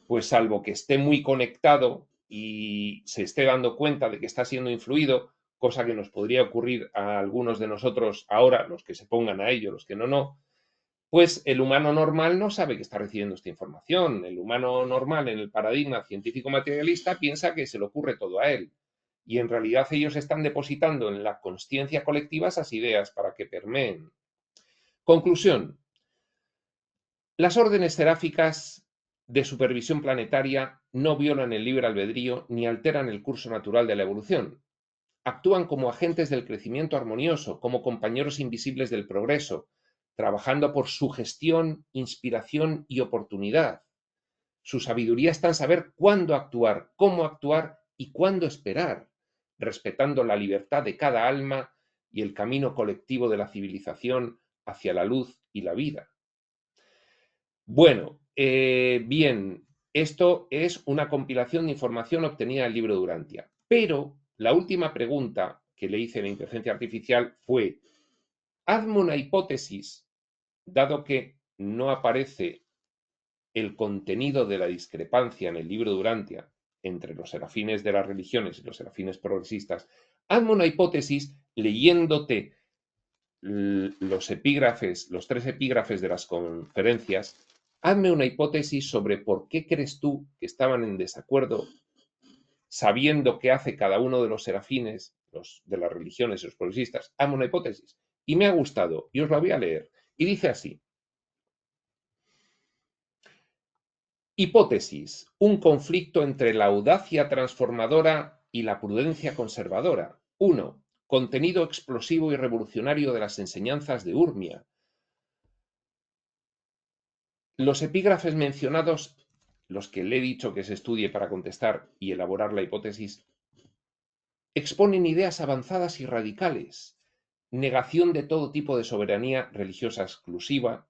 Speaker 2: pues salvo que esté muy conectado y se esté dando cuenta de que está siendo influido, cosa que nos podría ocurrir a algunos de nosotros ahora, los que se pongan a ello, los que no, pues el humano normal no sabe que está recibiendo esta información. El humano normal en el paradigma científico materialista piensa que se le ocurre todo a él. Y en realidad ellos están depositando en la consciencia colectiva esas ideas para que permeen. Conclusión. Las órdenes seráficas de supervisión planetaria no violan el libre albedrío ni alteran el curso natural de la evolución. Actúan como agentes del crecimiento armonioso, como compañeros invisibles del progreso, trabajando por sugestión, inspiración y oportunidad. Su sabiduría está en saber cuándo actuar, cómo actuar y cuándo esperar, respetando la libertad de cada alma y el camino colectivo de la civilización hacia la luz y la vida. Bueno, bien, esto es una compilación de información obtenida del libro de Urantia, pero la última pregunta que le hice a la inteligencia artificial fue, hazme una hipótesis, dado que no aparece el contenido de la discrepancia en el libro de Urantia entre los serafines de las religiones y los serafines progresistas, hazme una hipótesis leyéndote los epígrafes, los 3 epígrafes de las conferencias, hazme una hipótesis sobre por qué crees tú que estaban en desacuerdo sabiendo qué hace cada uno de los serafines, los de las religiones y los progresistas. Hazme una hipótesis. Y me ha gustado, y os la voy a leer. Y dice así. Hipótesis. Un conflicto entre la audacia transformadora y la prudencia conservadora. 1. Contenido explosivo y revolucionario de las enseñanzas de Urmia. Los epígrafes mencionados, los que le he dicho que se estudie para contestar y elaborar la hipótesis, exponen ideas avanzadas y radicales. negación de todo tipo de soberanía religiosa exclusiva,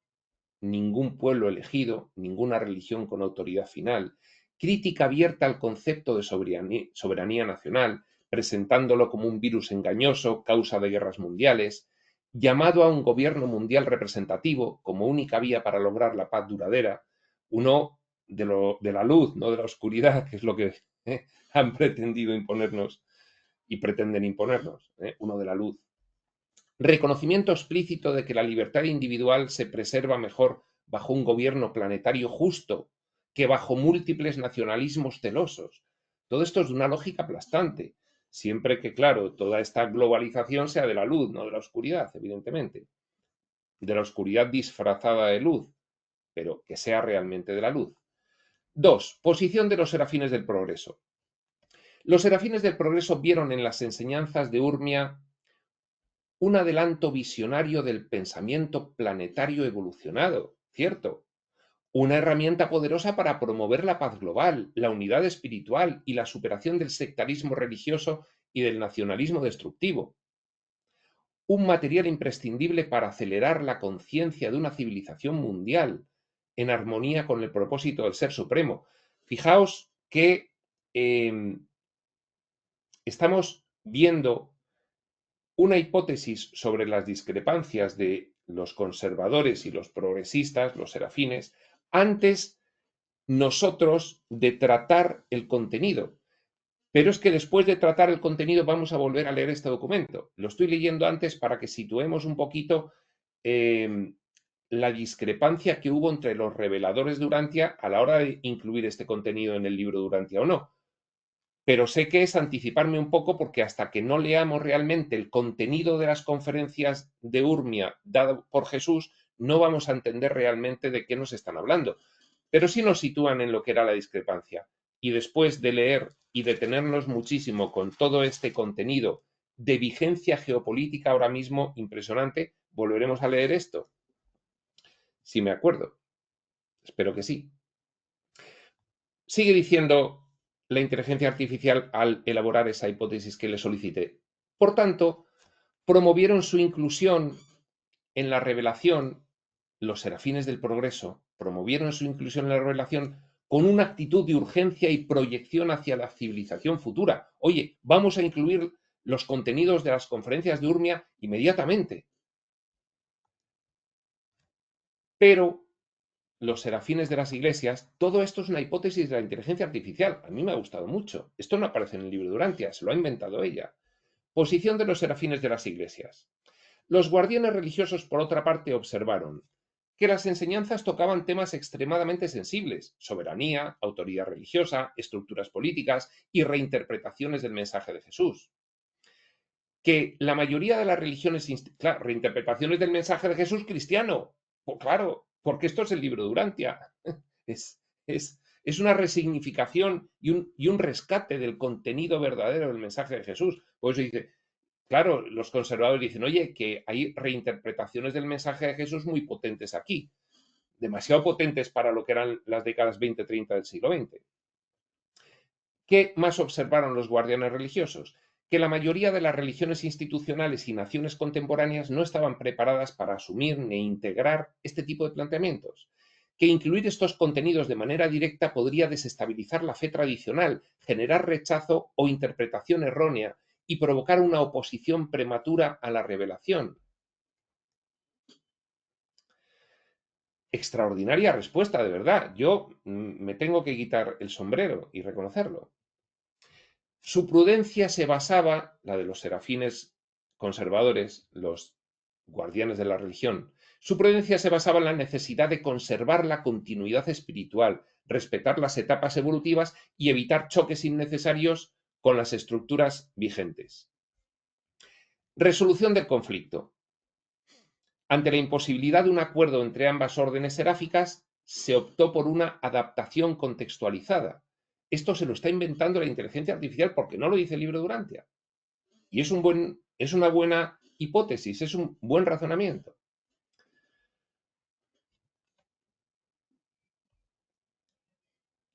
Speaker 2: ningún pueblo elegido, ninguna religión con autoridad final, crítica abierta al concepto de soberanía nacional, presentándolo como un virus engañoso, causa de guerras mundiales, llamado a un gobierno mundial representativo como única vía para lograr la paz duradera, uno de la luz, no de la oscuridad, que es lo que han pretendido imponernos y pretenden imponernos, uno de la luz. Reconocimiento explícito de que la libertad individual se preserva mejor bajo un gobierno planetario justo que bajo múltiples nacionalismos celosos. Todo esto es de una lógica aplastante, siempre que, claro, toda esta globalización sea de la luz, no de la oscuridad, evidentemente. De la oscuridad disfrazada de luz, pero que sea realmente de la luz. 2. Posición de los serafines del progreso. Los serafines del progreso vieron en las enseñanzas de Urmia un adelanto visionario del pensamiento planetario evolucionado, ¿cierto? Una herramienta poderosa para promover la paz global, la unidad espiritual y la superación del sectarismo religioso y del nacionalismo destructivo. Un material imprescindible para acelerar la conciencia de una civilización mundial en armonía con el propósito del Ser Supremo. Fijaos que estamos viendo una hipótesis sobre las discrepancias de los conservadores y los progresistas, los serafines, antes nosotros de tratar el contenido. Pero es que después de tratar el contenido vamos a volver a leer este documento. Lo estoy leyendo antes para que situemos un poquito la discrepancia que hubo entre los reveladores de Urantia a la hora de incluir este contenido en el libro de Urantia o no. Pero sé que es anticiparme un poco porque hasta que no leamos realmente el contenido de las conferencias de Urmia dado por Jesús, no vamos a entender realmente de qué nos están hablando. Pero sí nos sitúan en lo que era la discrepancia. Y después de leer y detenernos muchísimo con todo este contenido de vigencia geopolítica ahora mismo impresionante, volveremos a leer esto. Si me acuerdo. Espero que sí. Sigue diciendo la inteligencia artificial al elaborar esa hipótesis que le solicité. Por tanto, promovieron su inclusión en la revelación, los serafines del progreso, promovieron su inclusión en la revelación con una actitud de urgencia y proyección hacia la civilización futura. Oye, vamos a incluir los contenidos de las conferencias de Urmia inmediatamente. Pero los serafines de las iglesias, todo esto es una hipótesis de la inteligencia artificial. A mí me ha gustado mucho. Esto no aparece en el libro de Urantia, se lo ha inventado ella. Posición de los serafines de las iglesias. Los guardianes religiosos, por otra parte, observaron que las enseñanzas tocaban temas extremadamente sensibles: soberanía, autoridad religiosa, estructuras políticas y reinterpretaciones del mensaje de Jesús. Que la mayoría de las religiones, claro, reinterpretaciones del mensaje de Jesús cristiano, pues claro, porque esto es el libro de Urantia. Es, es una resignificación y un rescate del contenido verdadero del mensaje de Jesús. Por eso dice, claro, los conservadores dicen, oye, que hay reinterpretaciones del mensaje de Jesús muy potentes aquí, demasiado potentes para lo que eran las décadas 20-30 del siglo XX. ¿Qué más observaron los guardianes religiosos? Que la mayoría de las religiones institucionales y naciones contemporáneas no estaban preparadas para asumir ni integrar este tipo de planteamientos, que incluir estos contenidos de manera directa podría desestabilizar la fe tradicional, generar rechazo o interpretación errónea y provocar una oposición prematura a la revelación. Extraordinaria respuesta, de verdad. Yo me tengo que quitar el sombrero y reconocerlo. Su prudencia se basaba, la de los serafines conservadores, los guardianes de la religión, su prudencia se basaba en la necesidad de conservar la continuidad espiritual, respetar las etapas evolutivas y evitar choques innecesarios con las estructuras vigentes. Resolución del conflicto. Ante la imposibilidad de un acuerdo entre ambas órdenes seráficas, se optó por una adaptación contextualizada. Esto se lo está inventando la inteligencia artificial porque no lo dice el libro de Urantia. Y es una buena hipótesis, es un buen razonamiento.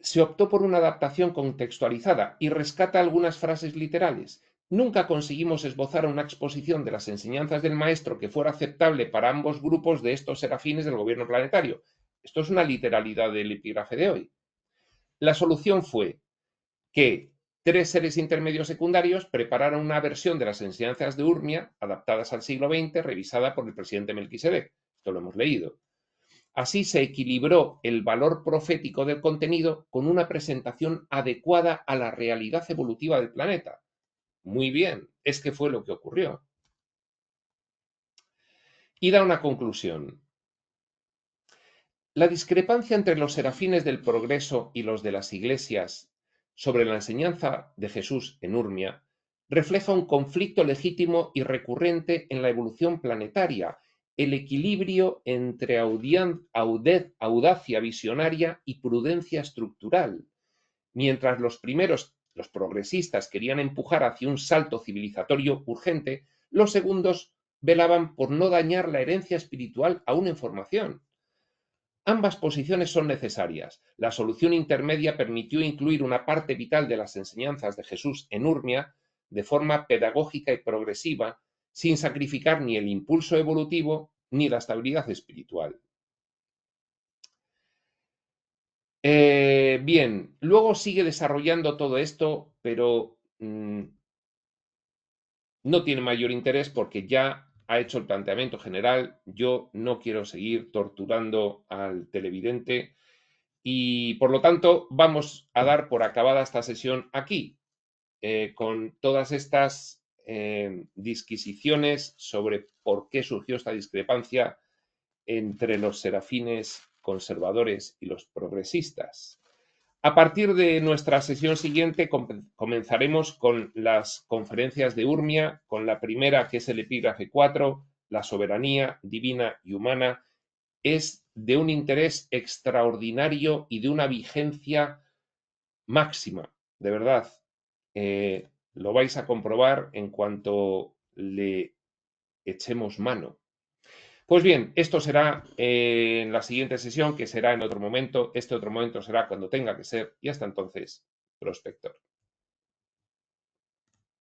Speaker 2: Se optó por una adaptación contextualizada y rescata algunas frases literales. nunca conseguimos esbozar una exposición de las enseñanzas del maestro que fuera aceptable para ambos grupos de estos serafines del gobierno planetario. Esto es una literalidad del epígrafe de hoy. La solución fue que 3 seres intermedios secundarios prepararon una versión de las enseñanzas de Urmia, adaptadas al siglo XX, revisada por el presidente Melquisedec. Esto lo hemos leído. Así se equilibró el valor profético del contenido con una presentación adecuada a la realidad evolutiva del planeta. Muy bien, es que fue lo que ocurrió. Y da una conclusión. La discrepancia entre los serafines del progreso y los de las iglesias sobre la enseñanza de Jesús en Urmia refleja un conflicto legítimo y recurrente en la evolución planetaria, el equilibrio entre audacia visionaria y prudencia estructural. Mientras los primeros, los progresistas, querían empujar hacia un salto civilizatorio urgente, los segundos velaban por no dañar la herencia espiritual aún en formación. Ambas posiciones son necesarias. La solución intermedia permitió incluir una parte vital de las enseñanzas de Jesús en Urmia de forma pedagógica y progresiva, sin sacrificar ni el impulso evolutivo ni la estabilidad espiritual. Bien, luego sigue desarrollando todo esto, pero no tiene mayor interés porque ya ha hecho el planteamiento general. Yo no quiero seguir torturando al televidente y, por lo tanto, vamos a dar por acabada esta sesión aquí, con todas estas disquisiciones sobre por qué surgió esta discrepancia entre los serafines conservadores y los progresistas. A partir de nuestra sesión siguiente comenzaremos con las conferencias de Urmia, con la primera, que es el epígrafe 4, la soberanía divina y humana. Es de un interés extraordinario y de una vigencia máxima, de verdad. Lo vais a comprobar en cuanto le echemos mano. Pues bien, esto será en la siguiente sesión, que será en otro momento. Este otro momento será cuando tenga que ser, y hasta entonces, prospector.